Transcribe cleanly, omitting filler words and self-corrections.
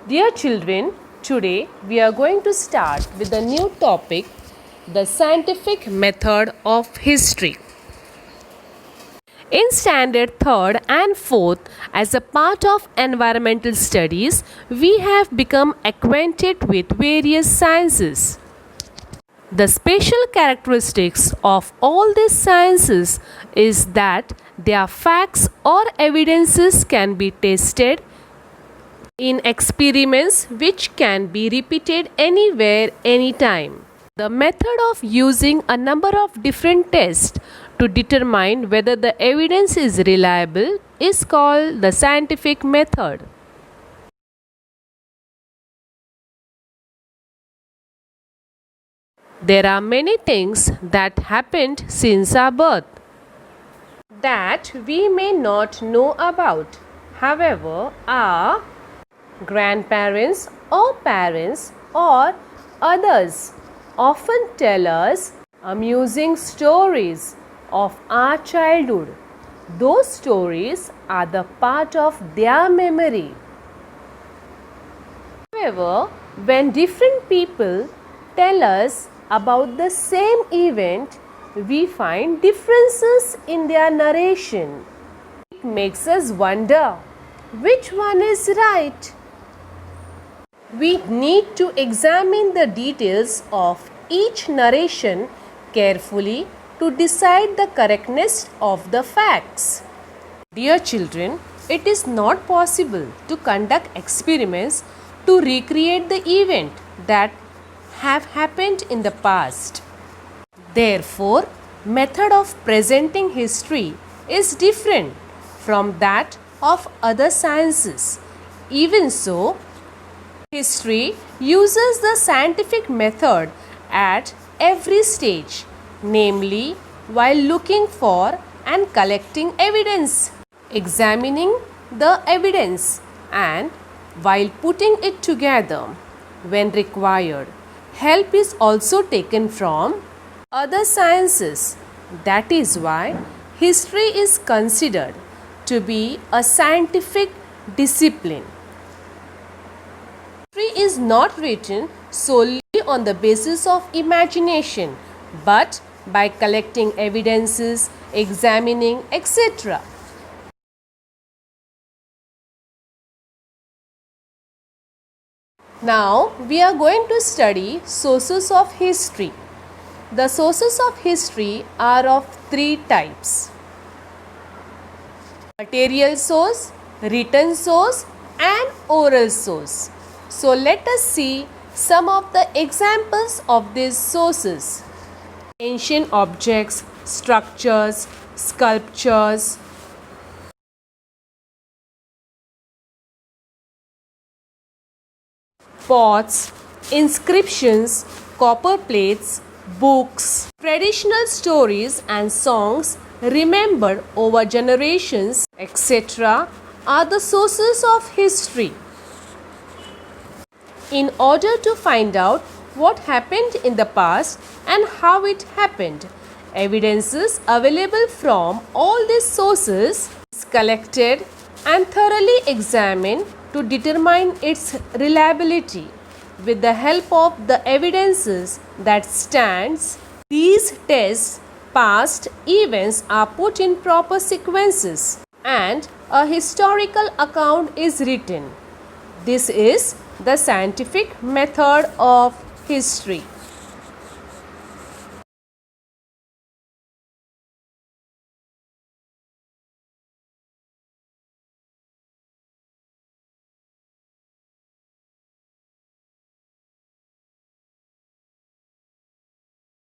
Dear children, today we are going to start with a new topic, the scientific method of history. In standard 3rd and 4th, as a part of environmental studies, we have become acquainted with various sciences. The special characteristics of all these sciences is that their facts or evidences can be tested in experiments which can be repeated anywhere, anytime. The method of using a number of different tests to determine whether the evidence is reliable is called the scientific method. There are many things that happened since our birth that we may not know about. However, our grandparents or parents or others often tell us amusing stories of our childhood. Those stories are the part of their memory. However, when different people tell us about the same event, we find differences in their narration. It makes us wonder which one is right. We need to examine the details of each narration carefully to decide the correctness of the facts. Dear children, it is not possible to conduct experiments to recreate the event that have happened in the past. Therefore, method of presenting history is different from that of other sciences. Even so, history uses the scientific method at every stage, namely while looking for and collecting evidence, examining the evidence, and while putting it together when required. Help is also taken from other sciences. That is why history is considered to be a scientific discipline. History is not written solely on the basis of imagination, but by collecting evidences, examining, etc. Now we are going to study sources of history. The sources of history are of three types: material source, written source, and oral source. So let us see some of the examples of these sources. Ancient objects, structures, sculptures, pots, inscriptions, copper plates, books, traditional stories and songs remembered over generations, etc., are the sources of history. In order to find out what happened in the past and how it happened, evidences available from all these sources is collected and thoroughly examined to determine its reliability. With the help of the evidences that stands, these tests past events are put in proper sequences and a historical account is written. This is the scientific method of history.